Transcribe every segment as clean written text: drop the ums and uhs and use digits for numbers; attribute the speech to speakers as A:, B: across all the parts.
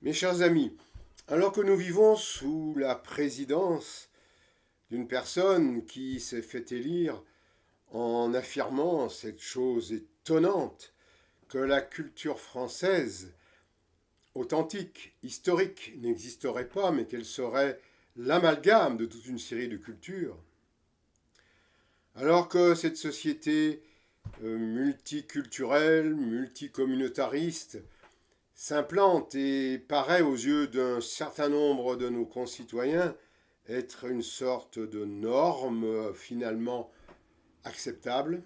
A: Mes chers amis, alors que nous vivons sous la présidence d'une personne qui s'est fait élire en affirmant cette chose étonnante que la culture française, authentique, historique, n'existerait pas, mais qu'elle serait l'amalgame de toute une série de cultures, alors que cette société multiculturelle, multicommunautariste, s'implante et paraît aux yeux d'un certain nombre de nos concitoyens être une sorte de norme finalement acceptable,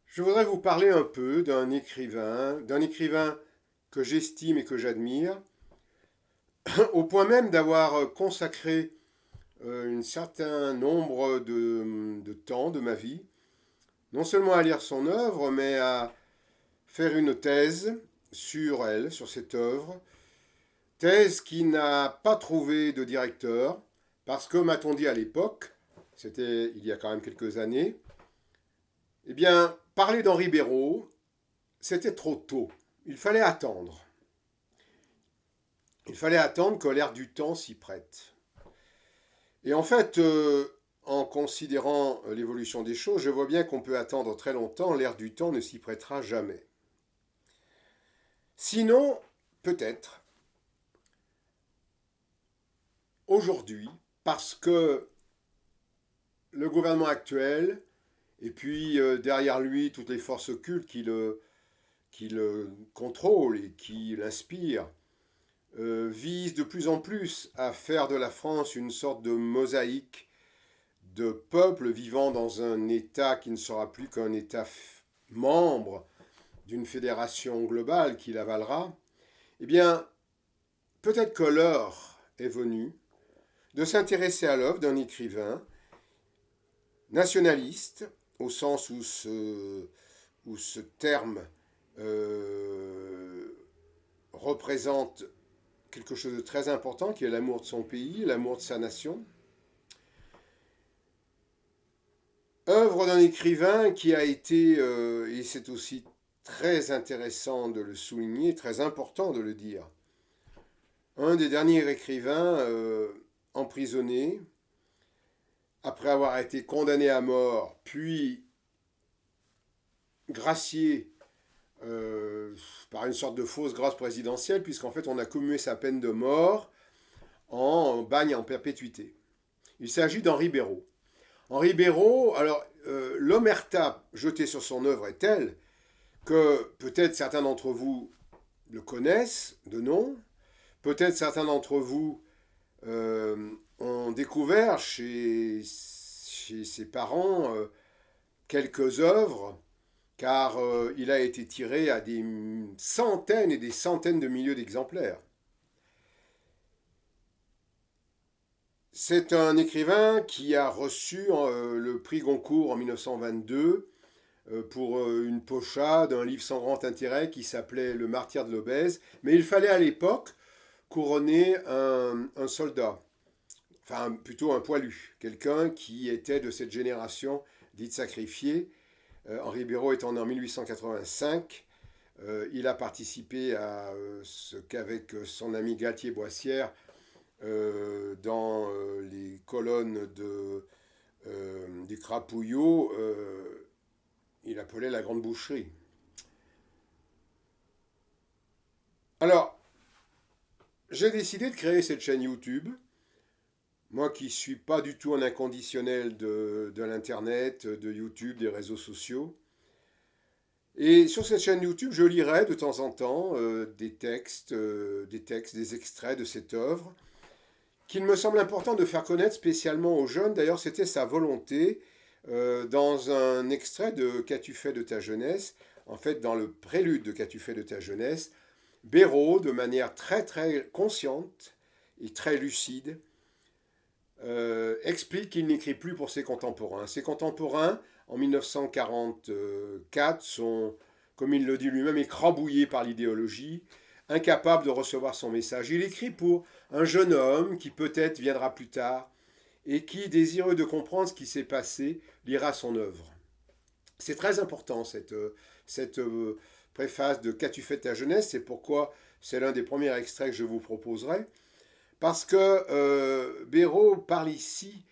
A: je voudrais vous parler un peu d'un écrivain que j'estime et que j'admire, au point même d'avoir consacré un certain nombre de temps de ma vie, non seulement à lire son œuvre, mais à faire une thèse sur elle, sur cette œuvre, thèse qui n'a pas trouvé de directeur, parce que, m'a-t-on dit à l'époque, c'était il y a quand même quelques années, eh bien, parler d'Henri Béraud, c'était trop tôt. Il fallait attendre. Il fallait attendre que l'air du temps s'y prête. Et en fait, en considérant l'évolution des choses, je vois bien qu'on peut attendre très longtemps, l'air du temps ne s'y prêtera jamais. Sinon, peut-être, aujourd'hui, parce que le gouvernement actuel, et puis derrière lui toutes les forces occultes qui le contrôlent et qui l'inspirent, visent de plus en plus à faire de la France une sorte de mosaïque de peuples vivant dans un État qui ne sera plus qu'un État membre d'une fédération globale qui l'avalera, eh bien, peut-être que l'heure est venue de s'intéresser à l'œuvre d'un écrivain nationaliste, au sens où ce terme représente quelque chose de très important, qui est l'amour de son pays, l'amour de sa nation. Œuvre d'un écrivain qui a été, et c'est aussi très intéressant de le souligner, très important de le dire, un des derniers écrivains emprisonnés, après avoir été condamné à mort, puis gracié par une sorte de fausse grâce présidentielle, puisqu'en fait on a commué sa peine de mort en bagne en perpétuité. Il s'agit d'Henri Béraud. Henri Béraud, alors l'omerta jetée sur son œuvre est telle que peut-être certains d'entre vous le connaissent de nom, peut-être certains d'entre vous ont découvert chez ses parents quelques œuvres, car il a été tiré à des centaines et des centaines de milliers d'exemplaires. C'est un écrivain qui a reçu le prix Goncourt en 1922 pour une pochade d'un livre sans grand intérêt qui s'appelait Le martyr de l'obèse, mais il fallait à l'époque couronner un soldat, enfin plutôt un poilu, quelqu'un qui était de cette génération dite sacrifiée. Henri Béraud étant né en 1885, il a participé à ce qu'avec son ami Galtier Boissière, dans les colonnes du Crapouillot, il appelait la Grande Boucherie. Alors, j'ai décidé de créer cette chaîne YouTube. Moi qui ne suis pas du tout un inconditionnel de l'Internet, de YouTube, des réseaux sociaux. Et sur cette chaîne YouTube, je lirai de temps en temps des extraits de cette œuvre qu'il me semble important de faire connaître spécialement aux jeunes. D'ailleurs, c'était sa volonté dans un extrait de Qu'as-tu fait de ta jeunesse, en fait dans le prélude de Qu'as-tu fait de ta jeunesse, Béraud, de manière très très consciente et très lucide, explique qu'il n'écrit plus pour ses contemporains. Ses contemporains, en 1944, sont, comme il le dit lui-même, écrabouillés par l'idéologie, incapables de recevoir son message. Il écrit pour un jeune homme qui peut-être viendra plus tard et qui, désireux de comprendre ce qui s'est passé, lira son œuvre. C'est très important cette préface de Qu'as-tu fait de ta jeunesse, c'est pourquoi c'est l'un des premiers extraits que je vous proposerai, parce que Béraud parle ici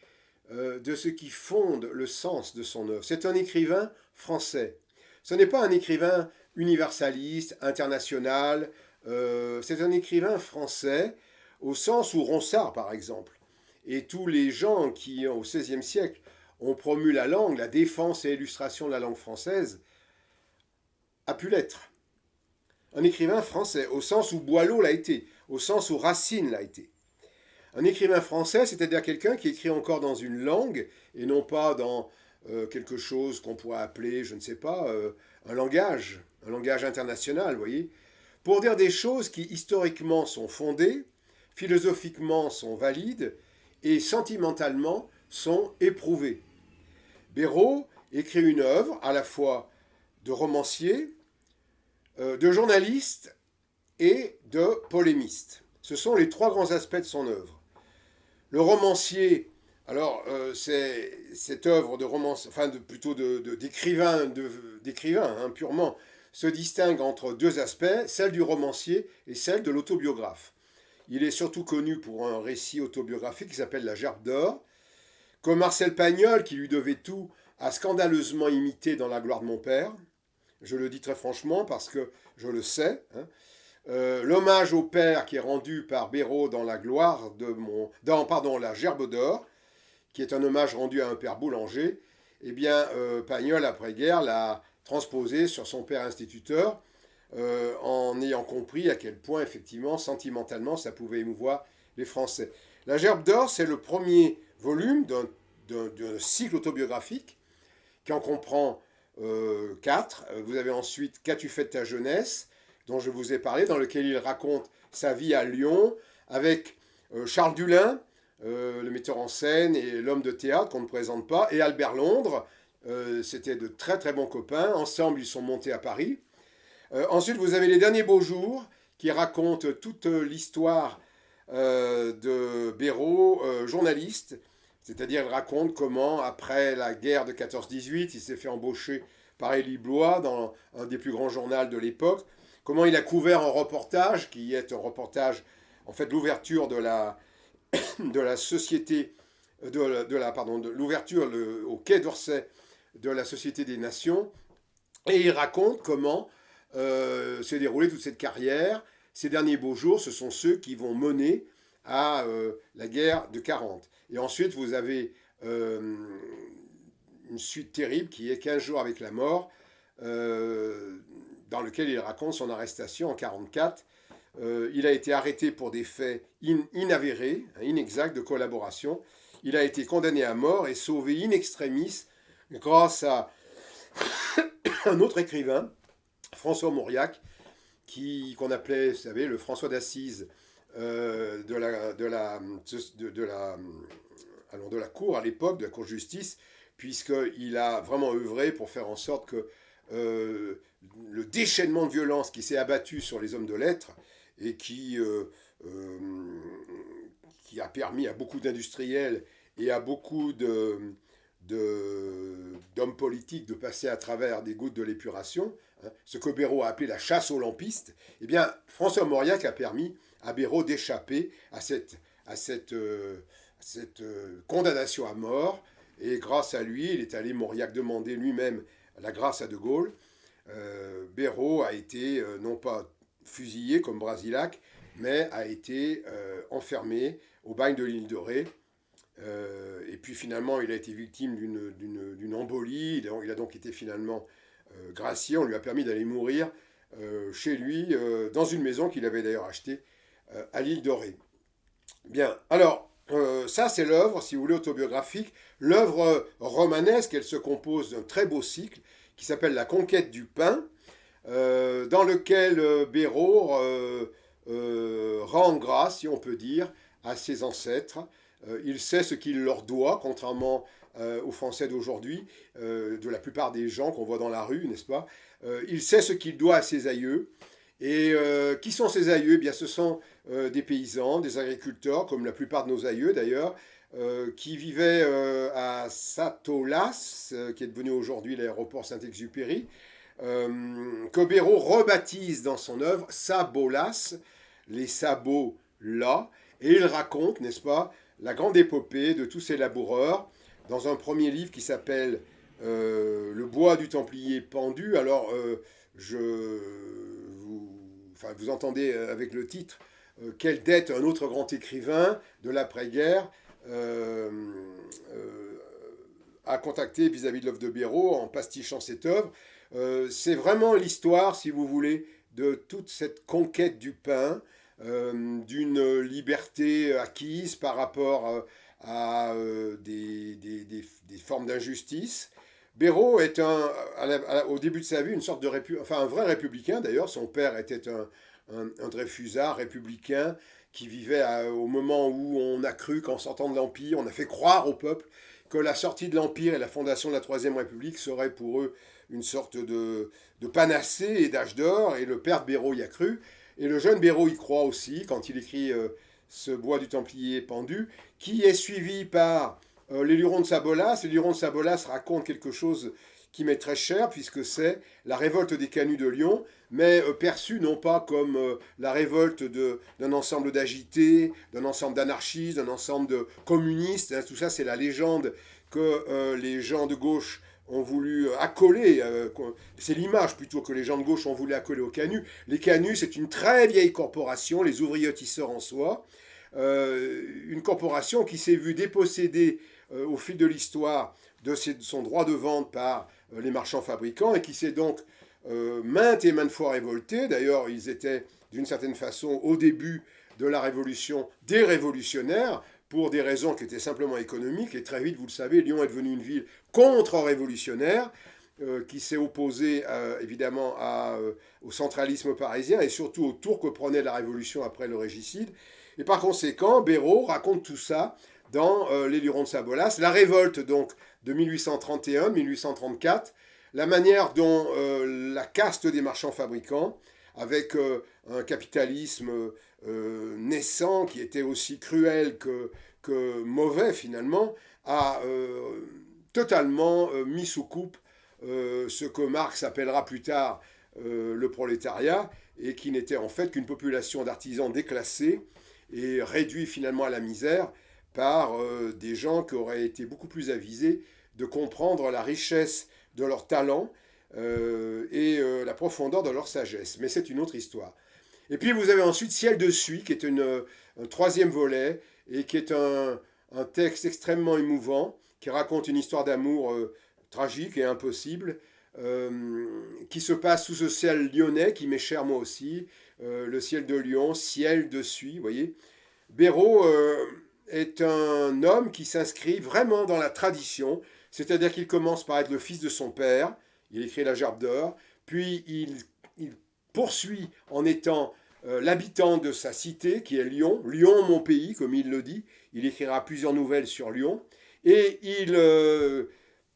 A: de ce qui fonde le sens de son œuvre. C'est un écrivain français. Ce n'est pas un écrivain universaliste, international, c'est un écrivain français au sens où Ronsard, par exemple, et tous les gens qui, au XVIe siècle, ont promu la langue, la défense et l'illustration de la langue française, a pu l'être. Un écrivain français, au sens où Boileau l'a été, au sens où Racine l'a été. Un écrivain français, c'est-à-dire quelqu'un qui écrit encore dans une langue, et non pas dans quelque chose qu'on pourrait appeler, je ne sais pas, un langage international, vous voyez, pour dire des choses qui historiquement sont fondées, philosophiquement sont valides, et sentimentalement sont éprouvées. Béraud écrit une œuvre à la fois de romancier, de journaliste et de polémiste. Ce sont les trois grands aspects de son œuvre. Le romancier, alors c'est cette œuvre de romance, enfin plutôt d'écrivain, purement, se distingue entre deux aspects, celle du romancier et celle de l'autobiographe. Il est surtout connu pour un récit autobiographique qui s'appelle La Gerbe d'or, comme Marcel Pagnol, qui lui devait tout, a scandaleusement imité dans La gloire de mon père. Je le dis très franchement parce que je le sais. L'hommage au père qui est rendu par Béraud dans La gloire de mon... dans La Gerbe d'or, qui est un hommage rendu à un père boulanger, eh bien, Pagnol, après-guerre, l'a transposé sur son père instituteur, en ayant compris à quel point, effectivement, sentimentalement, ça pouvait émouvoir les Français. La Gerbe d'or, c'est le premier volume d'un cycle autobiographique qui en comprend 4. Vous avez ensuite Qu'as-tu fait de ta jeunesse, dont je vous ai parlé, dans lequel il raconte sa vie à Lyon, avec Charles Dulin, le metteur en scène et l'homme de théâtre qu'on ne présente pas, et Albert Londres. C'était de très très bons copains. Ensemble, ils sont montés à Paris. Ensuite, vous avez Les derniers beaux jours, qui racontent toute l'histoire de Béraud, journaliste. C'est-à-dire, il raconte comment, après la guerre de 14-18, il s'est fait embaucher par Élie Blois dans un des plus grands journaux de l'époque. Comment il a couvert un reportage, qui est un reportage, en fait, l'ouverture de la société, de l'ouverture au Quai d'Orsay de la Société des Nations. Et il raconte comment s'est déroulée toute cette carrière. Ces derniers beaux jours, ce sont ceux qui vont mener à la guerre de 40. Et ensuite, vous avez une suite terrible qui est 15 jours avec la mort, dans lequel il raconte son arrestation en 44. Il a été arrêté pour des faits inavérés, inexacts de collaboration. Il a été condamné à mort et sauvé in extremis grâce à un autre écrivain, François Mauriac, qu'on appelait, vous savez, le François d'Assise de la cour à l'époque, de la cour de justice, puisqu'il a vraiment œuvré pour faire en sorte que le déchaînement de violence qui s'est abattu sur les hommes de lettres et qui a permis à beaucoup d'industriels et à beaucoup d'hommes politiques de passer à travers des gouttes de l'épuration, ce que Béraud a appelé la chasse aux lampistes, eh bien, François Mauriac a permis à Béraud d'échapper à cette condamnation à mort, et grâce à lui, il est allé, Mauriac, demander lui-même la grâce à De Gaulle. Béraud a été, non pas fusillé comme Brasillac, mais a été enfermé au bagne de l'île de Ré. Et puis finalement, il a été victime d'une embolie. Il a donc été finalement gracié. On lui a permis d'aller mourir chez lui, dans une maison qu'il avait d'ailleurs achetée à l'île de Ré. Bien, alors, ça c'est l'œuvre, si vous voulez, autobiographique. L'œuvre romanesque, elle se compose d'un très beau cycle qui s'appelle La conquête du pain, dans lequel Béraud rend grâce, si on peut dire, à ses ancêtres. Il sait ce qu'il leur doit, contrairement aux Français d'aujourd'hui, de la plupart des gens qu'on voit dans la rue, n'est-ce pas? Il sait ce qu'il doit à ses aïeux. Et qui sont ces aïeux? Eh bien, ce sont des paysans, des agriculteurs, comme la plupart de nos aïeux d'ailleurs, qui vivaient à Satolas, qui est devenu aujourd'hui l'aéroport Saint-Exupéry, que Béraud rebaptise dans son œuvre Sabolas, les sabots là, et il raconte, n'est-ce pas, la grande épopée de tous ces laboureurs dans un premier livre qui s'appelle Le bois du Templier pendu. Alors, vous entendez avec le titre quelle dette un autre grand écrivain de l'après-guerre a contacté vis-à-vis de l'œuvre de Béraud en pastichant cette œuvre. C'est vraiment l'histoire, si vous voulez, de toute cette conquête du pain, d'une liberté acquise par rapport à des formes d'injustice. Béraud est au début de sa vie une sorte de un vrai républicain d'ailleurs. Son père était un Dreyfusard républicain qui vivait au moment où on a cru qu'en sortant de l'Empire, on a fait croire au peuple que la sortie de l'Empire et la fondation de la Troisième République serait pour eux une sorte de panacée et d'âge d'or, et le père de Béraud y a cru, et le jeune Béraud y croit aussi quand il écrit ce bois du Templier pendu, qui est suivi par les Lurons de Sabolas. Les Lurons de Sabolas racontent quelque chose qui m'est très cher, puisque c'est la révolte des canuts de Lyon, mais perçue non pas comme la révolte d'un ensemble d'agités, d'un ensemble d'anarchistes, d'un ensemble de communistes. Hein, tout ça, c'est la légende que les gens de gauche ont voulu accoler, c'est l'image plutôt que les gens de gauche ont voulu accoler aux canuts. Les canuts, c'est une très vieille corporation, les ouvriers tisseurs en soie, une corporation qui s'est vue dépossédée au fil de l'histoire de son droit de vente par les marchands fabricants, et qui s'est donc maintes et maintes fois révoltée. D'ailleurs, ils étaient d'une certaine façon au début de la Révolution des révolutionnaires, pour des raisons qui étaient simplement économiques, et très vite, vous le savez, Lyon est devenue une ville contre-révolutionnaire, qui s'est opposée évidemment au centralisme parisien, et surtout au tour que prenait la Révolution après le régicide. Et par conséquent, Béraud raconte tout ça dans Les Lurons de Sabolas, la révolte donc de 1831-1834, la manière dont la caste des marchands fabricants, avec un capitalisme naissant qui était aussi cruel que mauvais finalement, a totalement mis sous coupe ce que Marx appellera plus tard le prolétariat, et qui n'était en fait qu'une population d'artisans déclassés et réduits finalement à la misère par des gens qui auraient été beaucoup plus avisés de comprendre la richesse de leur talent et la profondeur de leur sagesse. Mais c'est une autre histoire. Et puis vous avez ensuite Ciel de Suie, qui est un troisième volet, et qui est un texte extrêmement émouvant, qui raconte une histoire d'amour tragique et impossible, qui se passe sous ce ciel lyonnais, qui m'est cher moi aussi, le ciel de Lyon, Ciel de Suie, vous voyez. Béraud est un homme qui s'inscrit vraiment dans la tradition, c'est-à-dire qu'il commence par être le fils de son père, il écrit La Gerbe d'or, puis il poursuit en étant l'habitant de sa cité, qui est Lyon, Lyon mon pays, comme il le dit, il écrira plusieurs nouvelles sur Lyon, et il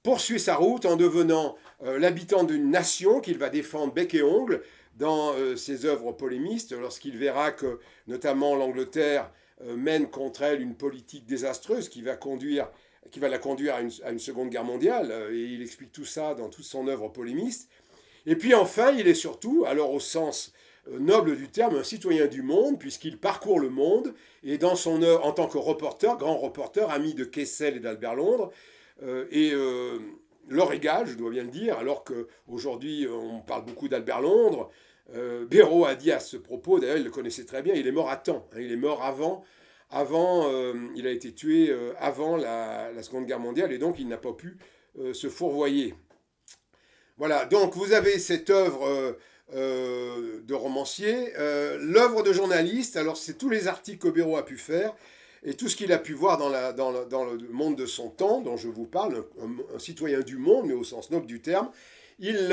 A: poursuit sa route en devenant l'habitant d'une nation qu'il va défendre bec et ongle dans ses œuvres polémistes, lorsqu'il verra que notamment l'Angleterre mène contre elle une politique désastreuse qui va la conduire à une seconde guerre mondiale, et il explique tout ça dans toute son œuvre polémiste. Et puis enfin, il est surtout, alors au sens noble du terme, un citoyen du monde, puisqu'il parcourt le monde, et dans son œuvre, en tant que reporter, grand reporter, ami de Kessel et d'Albert Londres, leur égal, je dois bien le dire, alors qu'aujourd'hui on parle beaucoup d'Albert Londres. Béraud a dit à ce propos, d'ailleurs il le connaissait très bien, il est mort à temps, hein, il est mort il a été tué avant la Seconde Guerre mondiale, et donc il n'a pas pu se fourvoyer. Voilà, donc vous avez cette œuvre de romancier, l'œuvre de journaliste. Alors c'est tous les articles que Béraud a pu faire, et tout ce qu'il a pu voir dans le monde de son temps, dont je vous parle, un citoyen du monde, mais au sens noble du terme. Il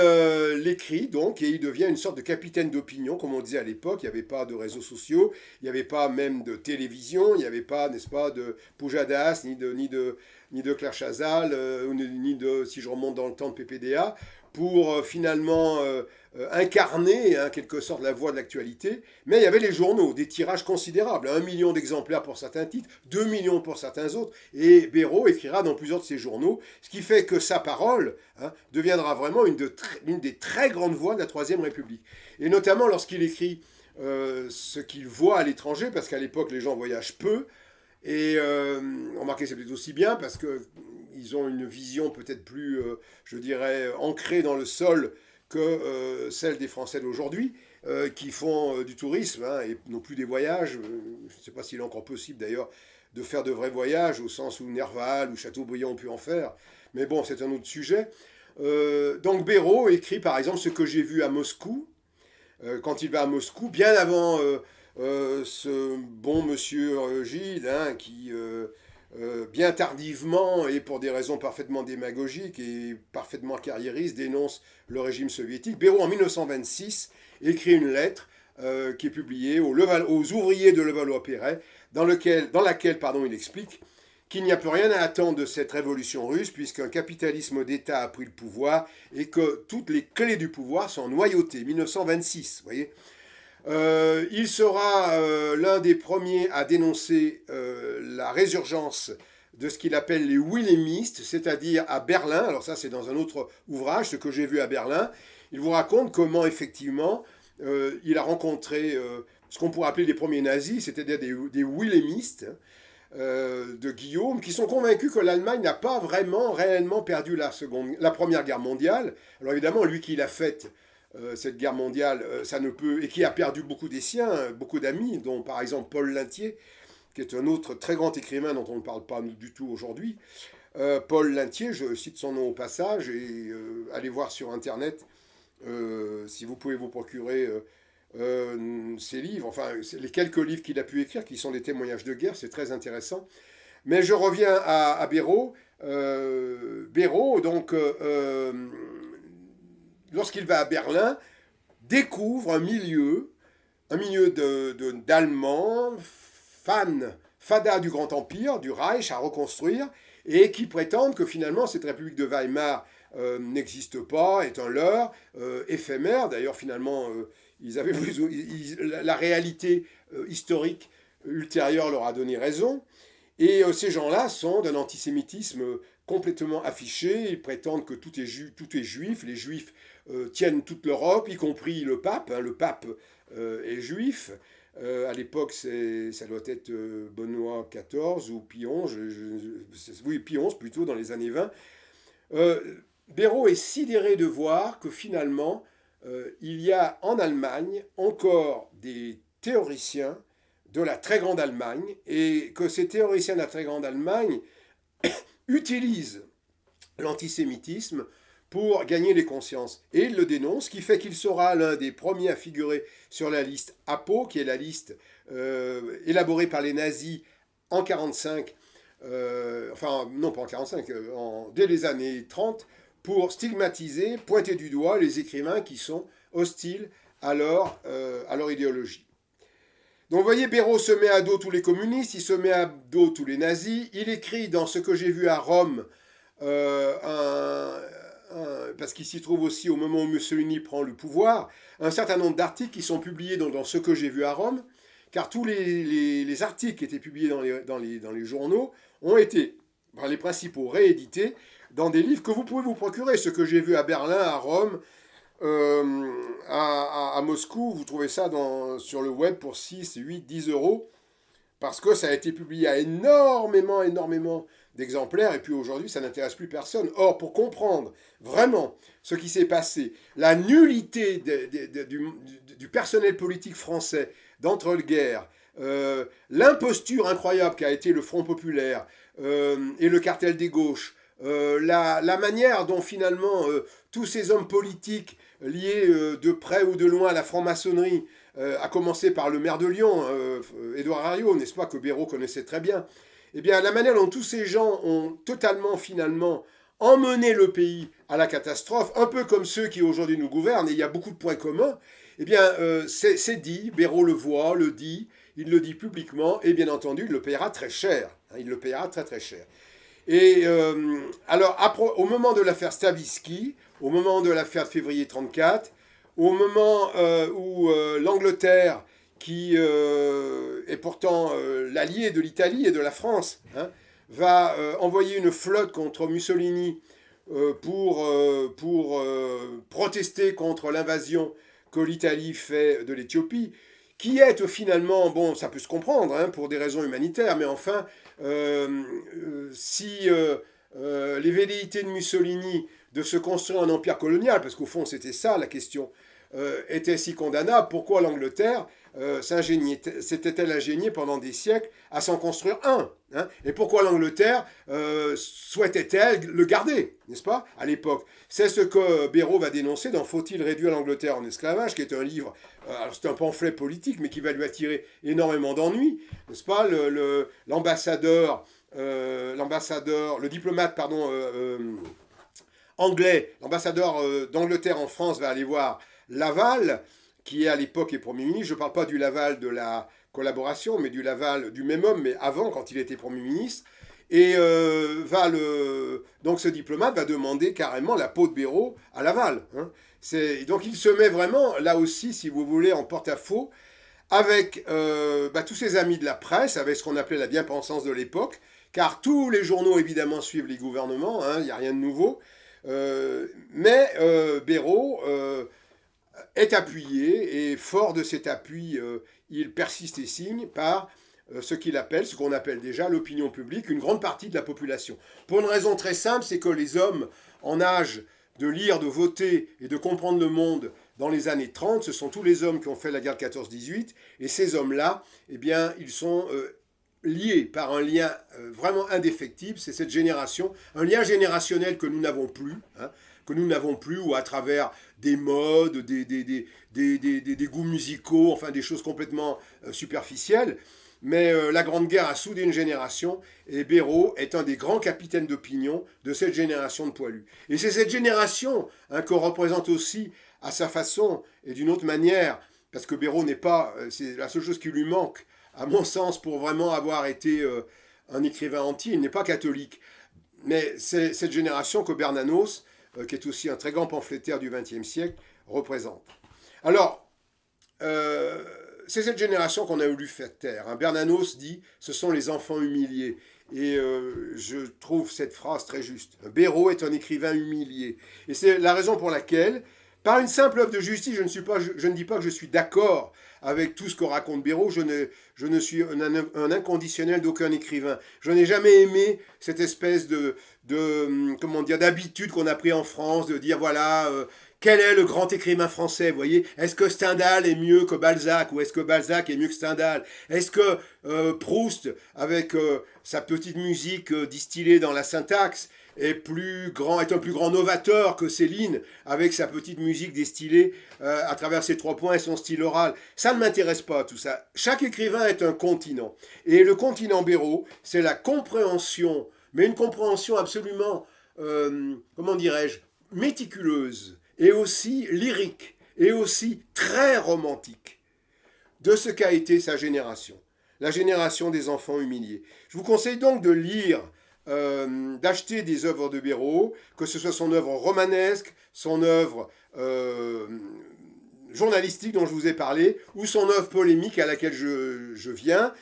A: l'écrit donc, et il devient une sorte de capitaine d'opinion, comme on disait à l'époque. Il n'y avait pas de réseaux sociaux, il n'y avait pas même de télévision, il n'y avait pas, n'est-ce pas, de Pujadas, ni de Claire Chazal, ni de, si je remonte dans le temps, de PPDA. pour finalement incarner en quelque sorte la voix de l'actualité, mais il y avait les journaux, des tirages considérables, 1 million d'exemplaires pour certains titres, 2 millions pour certains autres, et Béraud écrira dans plusieurs de ses journaux, ce qui fait que sa parole deviendra vraiment une des très grandes voix de la Troisième République. Et notamment lorsqu'il écrit ce qu'il voit à l'étranger, parce qu'à l'époque les gens voyagent peu, et remarquez, c'est peut-être aussi bien parce qu'ils ont une vision peut-être plus, je dirais, ancrée dans le sol que celle des Français d'aujourd'hui, qui font du tourisme et non plus des voyages. Je ne sais pas s'il est encore possible d'ailleurs de faire de vrais voyages, au sens où Nerval ou Chateaubriand ont pu en faire. Mais bon, c'est un autre sujet. Donc Béraud écrit par exemple ce que j'ai vu à Moscou, quand il va à Moscou, bien avant ce bon monsieur Gide, qui bien tardivement et pour des raisons parfaitement démagogiques et parfaitement carriéristes dénonce le régime soviétique. Béraud en 1926 écrit une lettre qui est publiée aux ouvriers de Levallois-Perret, dans laquelle il explique qu'il n'y a plus rien à attendre de cette révolution russe puisqu'un capitalisme d'État a pris le pouvoir et que toutes les clés du pouvoir sont noyautées. 1926, vous voyez. Il sera l'un des premiers à dénoncer la résurgence de ce qu'il appelle les wilhelmistes, c'est-à-dire à Berlin. Alors ça, c'est dans un autre ouvrage, ce que j'ai vu à Berlin. Il vous raconte comment, effectivement, il a rencontré ce qu'on pourrait appeler les premiers nazis, c'est-à-dire des wilhelmistes de Guillaume, qui sont convaincus que l'Allemagne n'a pas vraiment, réellement perdu la Première Guerre mondiale. Alors évidemment, lui qui l'a faite, cette guerre mondiale, ça ne peut, et qui a perdu beaucoup des siens, beaucoup d'amis, dont par exemple Paul Lintier, qui est un autre très grand écrivain dont on ne parle pas du tout aujourd'hui. Paul Lintier, je cite son nom au passage, et allez voir sur Internet, si vous pouvez vous procurer ses livres, enfin les quelques livres qu'il a pu écrire, qui sont des témoignages de guerre, c'est très intéressant. Mais je reviens à Béraud. Béraud, donc, lorsqu'il va à Berlin, découvre un milieu d'Allemands, fada du Grand Empire, du Reich à reconstruire, et qui prétendent que finalement cette République de Weimar n'existe pas, est un leurre, éphémère. D'ailleurs, finalement, la réalité historique ultérieure leur a donné raison. Et ces gens-là sont d'un antisémitisme complètement affiché. Ils prétendent que tout est juif. Les juifs tiennent toute l'Europe, y compris le pape. Le pape est juif. À l'époque, ça doit être Benoît XIV ou Pie XI. Oui, Pie XI plutôt, dans les années 20. Béraud est sidéré de voir que finalement, il y a en Allemagne encore des théoriciens de la très grande Allemagne, et que ces théoriciens de la très grande Allemagne utilisent l'antisémitisme pour gagner les consciences. Et il le dénonce, ce qui fait qu'il sera l'un des premiers à figurer sur la liste APO, qui est la liste élaborée par les nazis en 1945, enfin non pas en 1945, dès les années 30, pour stigmatiser, pointer du doigt les écrivains qui sont hostiles à leur idéologie. Donc vous voyez, Béraud se met à dos tous les communistes, il se met à dos tous les nazis, il écrit dans Ce que j'ai vu à Rome, parce qu'il s'y trouve aussi au moment où Mussolini prend le pouvoir, un certain nombre d'articles qui sont publiés dans Ce que j'ai vu à Rome, car tous les articles qui étaient publiés dans les journaux ont été, par les principaux, réédités dans des livres que vous pouvez vous procurer. Ce que j'ai vu à Berlin, à Rome, à Moscou, vous trouvez ça sur le web pour 6, 8, 10 euros, parce que ça a été publié à énormément d'exemplaires, et puis aujourd'hui, ça n'intéresse plus personne. Or, pour comprendre vraiment ce qui s'est passé, la nullité du personnel politique français d'entre-guerres, l'imposture incroyable qu'a été le Front populaire et le cartel des gauches, la manière dont finalement tous ces hommes politiques liés de près ou de loin à la franc-maçonnerie, à commencer par le maire de Lyon, Édouard Herriot, n'est-ce pas, que Béraud connaissait très bien, eh bien la manière dont tous ces gens ont totalement finalement emmené le pays à la catastrophe, un peu comme ceux qui aujourd'hui nous gouvernent, et il y a beaucoup de points communs, eh bien c'est dit, Béraud le voit, le dit, il le dit publiquement, et bien entendu il le payera très cher, il le payera très très cher. Et alors, au moment de l'affaire Stavisky, au moment de l'affaire de février 1934, au moment où l'Angleterre, qui est pourtant l'allié de l'Italie et de la France, hein, va envoyer une flotte contre Mussolini pour protester contre l'invasion que l'Italie fait de l'Éthiopie, qui est finalement, bon, ça peut se comprendre, hein, pour des raisons humanitaires, mais enfin, si les velléités de Mussolini de se construire un empire colonial, parce qu'au fond c'était ça la question, était si condamnable, pourquoi l'Angleterre s'était-elle ingéniée pendant des siècles à s'en construire un, hein? Et pourquoi l'Angleterre souhaitait-elle le garder, n'est-ce pas, à l'époque? C'est ce que Béraud va dénoncer dans Faut-il réduire l'Angleterre en esclavage, qui est un livre, alors c'est un pamphlet politique, mais qui va lui attirer énormément d'ennuis, n'est-ce pas? L'ambassadeur, le diplomate, pardon, anglais, l'ambassadeur d'Angleterre en France va aller voir Laval, qui à l'époque est Premier ministre. Je ne parle pas du Laval de la collaboration, mais du Laval du même homme, mais avant, quand il était Premier ministre. Et donc ce diplomate va demander carrément la peau de Béraud à Laval, hein. Donc il se met vraiment, là aussi, si vous voulez, en porte-à-faux, avec tous ses amis de la presse, avec ce qu'on appelait la bien-pensance de l'époque, car tous les journaux, évidemment, suivent les gouvernements, hein, il n'y a rien de nouveau. Mais Béraud est appuyé, et fort de cet appui, il persiste et signe par ce qu'on appelle déjà l'opinion publique, une grande partie de la population. Pour une raison très simple, c'est que les hommes en âge de lire, de voter et de comprendre le monde dans les années 30, ce sont tous les hommes qui ont fait la guerre de 14-18, et ces hommes-là, eh bien, ils sont liés par un lien vraiment indéfectible, c'est cette génération, un lien générationnel que nous n'avons plus, hein, ou à travers des modes, des goûts musicaux, enfin des choses complètement superficielles. Mais la Grande Guerre a soudé une génération, et Béraud est un des grands capitaines d'opinion de cette génération de poilus. Et c'est cette génération, hein, qu'on représente aussi à sa façon et d'une autre manière, parce que Béraud n'est pas, c'est la seule chose qui lui manque, à mon sens, pour vraiment avoir été un écrivain entier, il n'est pas catholique. Mais c'est cette génération que Bernanos, qui est aussi un très grand pamphlétaire du XXe siècle, représente. Alors, c'est cette génération qu'on a voulu faire taire, hein. Bernanos dit « ce sont les enfants humiliés ». Et je trouve cette phrase très juste. Béraud est un écrivain humilié. Et c'est la raison pour laquelle, par une simple œuvre de justice, je ne dis pas que je suis d'accord avec tout ce que raconte Béraud, je ne suis un inconditionnel d'aucun écrivain. Je n'ai jamais aimé cette espèce d'habitude qu'on a pris en France, de dire voilà, quel est le grand écrivain français, vous voyez? Est-ce que Stendhal est mieux que Balzac, ou est-ce que Balzac est mieux que Stendhal? Est-ce que Proust, avec sa petite musique distillée dans la syntaxe, est un plus grand novateur que Céline, avec sa petite musique distillée à travers ses 3 points et son style oral? Ça ne m'intéresse pas, tout ça. Chaque écrivain est un continent. Et le continent Béraud, c'est la compréhension, mais une compréhension absolument, comment dirais-je, méticuleuse, et aussi lyrique, et aussi très romantique, de ce qu'a été sa génération, la génération des enfants humiliés. Je vous conseille donc de lire, d'acheter des œuvres de Béraud, que ce soit son œuvre romanesque, son œuvre journalistique dont je vous ai parlé, ou son œuvre polémique à laquelle je viens,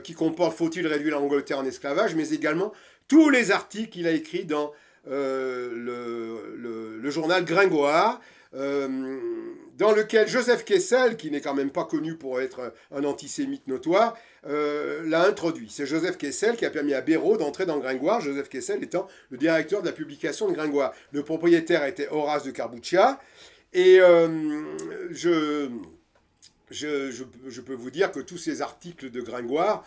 A: qui comporte « Faut-il réduire l'Angleterre en esclavage ?», mais également tous les articles qu'il a écrits dans le journal Gringoire, dans lequel Joseph Kessel, qui n'est quand même pas connu pour être un antisémite notoire, l'a introduit. C'est Joseph Kessel qui a permis à Béraud d'entrer dans Gringoire, Joseph Kessel étant le directeur de la publication de Gringoire. Le propriétaire était Horace de Carbuccia, et je peux vous dire que tous ces articles de Gringoire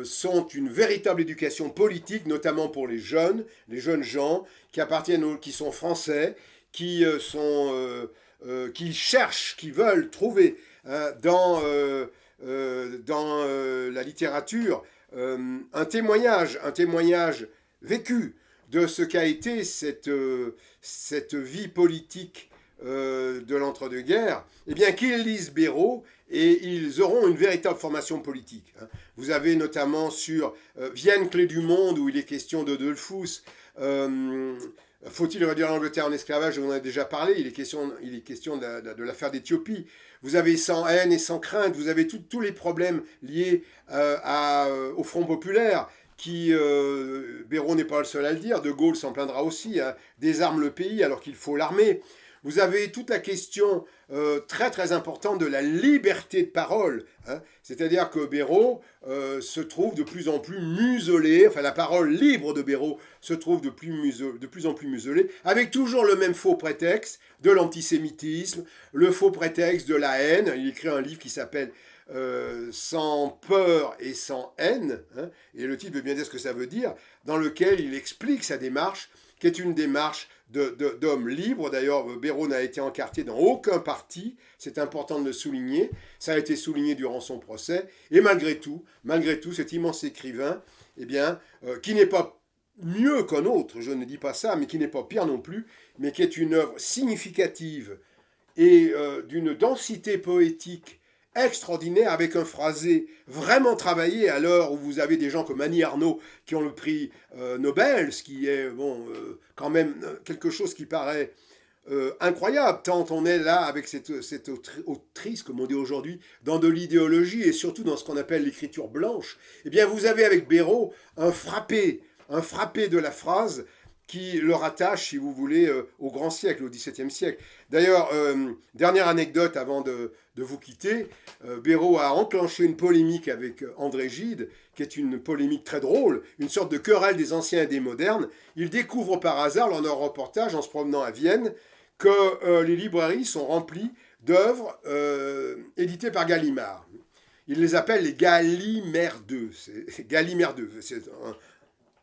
A: sont une véritable éducation politique, notamment pour les jeunes gens qui sont français, qui cherchent, qui veulent trouver dans la littérature un témoignage vécu de ce qu'a été cette vie politique de l'entre-deux-guerres, eh bien qu'ils lisent Béraud, et ils auront une véritable formation politique. Vous avez notamment sur Vienne, clé du monde, où il est question de Dollfuss, Faut-il réduire l'Angleterre en esclavage? On en a déjà parlé. Il est question de l'affaire d'Éthiopie. Vous avez sans haine et sans crainte. Vous avez tous les problèmes liés au Front populaire. Béraud n'est pas le seul à le dire. De Gaulle s'en plaindra aussi. Hein, désarme le pays alors qu'il faut l'armer. Vous avez toute la question très très importante de la liberté de parole. Hein. C'est-à-dire que Béraud se trouve de plus en plus muselé, enfin la parole libre de Béraud se trouve de plus en plus muselée, avec toujours le même faux prétexte de l'antisémitisme, le faux prétexte de la haine. Il écrit un livre qui s'appelle Sans peur et sans haine, hein, et le titre veut bien dire ce que ça veut dire, dans lequel il explique sa démarche, qui est une démarche d'hommes libres. D'ailleurs, Béraud n'a été encarté dans aucun parti, c'est important de le souligner, ça a été souligné durant son procès, et malgré tout, cet immense écrivain, eh bien, qui n'est pas mieux qu'un autre, je ne dis pas ça, mais qui n'est pas pire non plus, mais qui est une œuvre significative et d'une densité poétique extraordinaire, avec un phrasé vraiment travaillé, à l'heure où vous avez des gens comme Annie Arnaud qui ont le prix Nobel, ce qui est quand même quelque chose qui paraît incroyable, tant on est là avec cette autrice, comme on dit aujourd'hui, dans de l'idéologie et surtout dans ce qu'on appelle l'écriture blanche. Eh bien, vous avez avec Béraud un frappé de la phrase qui le rattache, si vous voulez, au grand siècle, au XVIIe siècle. D'ailleurs, dernière anecdote avant de vous quitter, Béraud a enclenché une polémique avec André Gide, qui est une polémique très drôle, une sorte de querelle des anciens et des modernes. Il découvre par hasard, lors d'un reportage, en se promenant à Vienne, que les librairies sont remplies d'œuvres éditées par Gallimard. Il les appelle les Gallimerdeux. C'est Gallimerdeux. C'est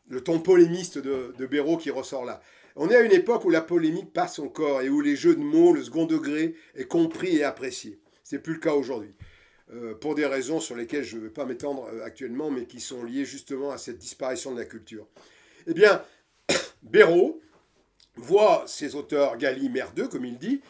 A: le ton polémiste de Béraud qui ressort là. On est à une époque où la polémique passe son corps et où les jeux de mots, le second degré, est compris et apprécié. Ce n'est plus le cas aujourd'hui. Pour des raisons sur lesquelles je ne vais pas m'étendre actuellement, mais qui sont liées justement à cette disparition de la culture. Eh bien, Béraud voit ces auteurs gallimerdeux, comme il dit,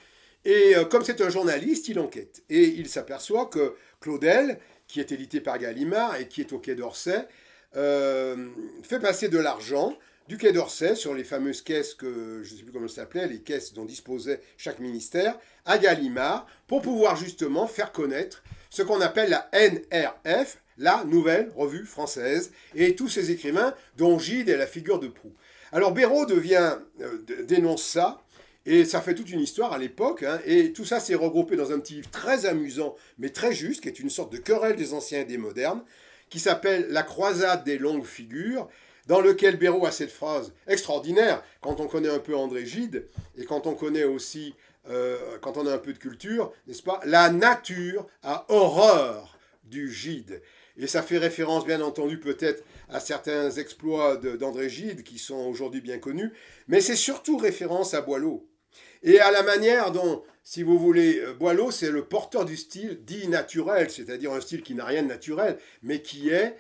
A: et comme c'est un journaliste, il enquête. Et il s'aperçoit que Claudel, qui est édité par Gallimard et qui est au Quai d'Orsay, fait passer de l'argent du Quai d'Orsay sur les fameuses caisses que je ne sais plus comment elles s'appelaient, les caisses dont disposait chaque ministère, à Gallimard, pour pouvoir justement faire connaître ce qu'on appelle la NRF, la Nouvelle Revue Française, et tous ces écrivains dont Gide est la figure de proue. Alors Béraud dénonce ça, et ça fait toute une histoire à l'époque, hein, et tout ça s'est regroupé dans un petit livre très amusant, mais très juste, qui est une sorte de querelle des anciens et des modernes, qui s'appelle La croisade des longues figures, dans lequel Béraud a cette phrase extraordinaire, quand on connaît un peu André Gide, et quand on connaît aussi, quand on a un peu de culture, n'est-ce pas, la nature a horreur du Gide. Et ça fait référence, bien entendu, peut-être à certains exploits d'André Gide, qui sont aujourd'hui bien connus, mais c'est surtout référence à Boileau. Et à la manière dont, si vous voulez, Boileau, c'est le porteur du style dit naturel, c'est-à-dire un style qui n'a rien de naturel, mais qui est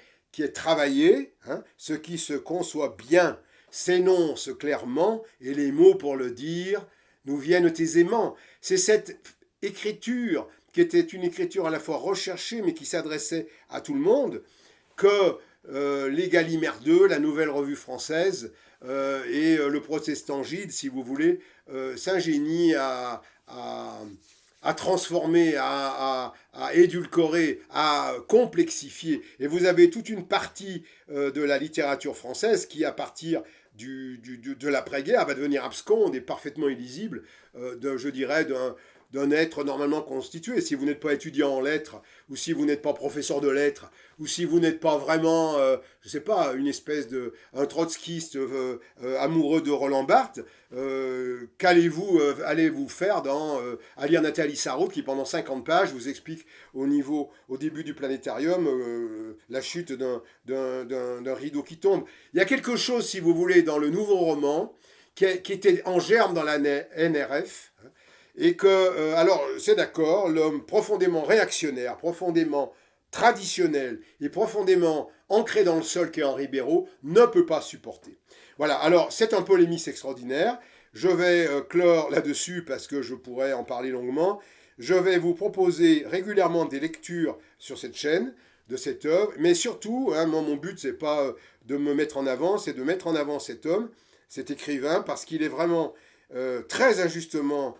A: travaillé, hein, ce qui se conçoit bien, s'énonce clairement, et les mots pour le dire nous viennent aisément. C'est cette écriture, qui était une écriture à la fois recherchée, mais qui s'adressait à tout le monde, que les Gallimerdeux, la Nouvelle Revue Française, et le protestant Gide, si vous voulez, s'ingénie à transformer, à édulcorer, à complexifier. Et vous avez toute une partie de la littérature française qui, à partir de l'après-guerre, va devenir absconde et parfaitement illisible, je dirais, d'un être normalement constitué. Si vous n'êtes pas étudiant en lettres, ou si vous n'êtes pas professeur de lettres, ou si vous n'êtes pas vraiment, je ne sais pas, un trotskiste amoureux de Roland Barthes, allez-vous faire à lire Nathalie Sarraute, qui pendant 50 pages vous explique au début du planétarium, la chute d'un rideau qui tombe. Il y a quelque chose, si vous voulez, dans le nouveau roman, qui était en germe dans la NRF, et que, alors c'est d'accord, l'homme profondément réactionnaire, profondément traditionnel et profondément ancré dans le sol qu'est Henri Béraud ne peut pas supporter. Voilà, alors c'est un polémiste extraordinaire, je vais clore là-dessus parce que je pourrais en parler longuement, je vais vous proposer régulièrement des lectures sur cette chaîne, de cette œuvre, mais surtout, hein, mon but c'est pas de me mettre en avant, c'est de mettre en avant cet homme, cet écrivain, parce qu'il est vraiment très injustement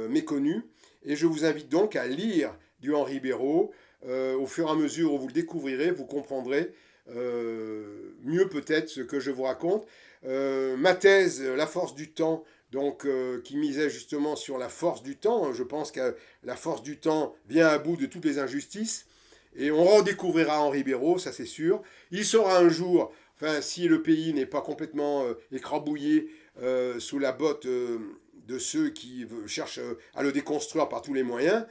A: méconnu. Et je vous invite donc à lire du Henri Béraud. Au fur et à mesure où vous le découvrirez, vous comprendrez mieux peut-être ce que je vous raconte. Ma thèse, La force du temps, donc, qui misait justement sur la force du temps. Je pense que la force du temps vient à bout de toutes les injustices. Et on redécouvrira Henri Béraud, ça c'est sûr. Il sera un jour, enfin, si le pays n'est pas complètement écrabouillé sous la botte de ceux qui cherchent à le déconstruire par tous les moyens,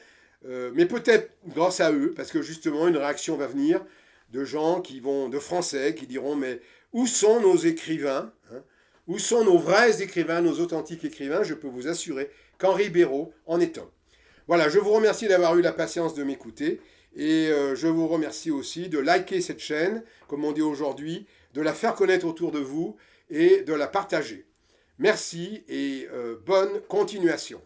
A: mais peut-être grâce à eux, parce que justement une réaction va venir de gens de Français, qui diront mais où sont nos écrivains, hein? Où sont nos vrais écrivains, nos authentiques écrivains? Je peux vous assurer qu'Henri Béraud en est un. Voilà, je vous remercie d'avoir eu la patience de m'écouter et je vous remercie aussi de liker cette chaîne, comme on dit aujourd'hui, de la faire connaître autour de vous et de la partager. Merci et bonne continuation.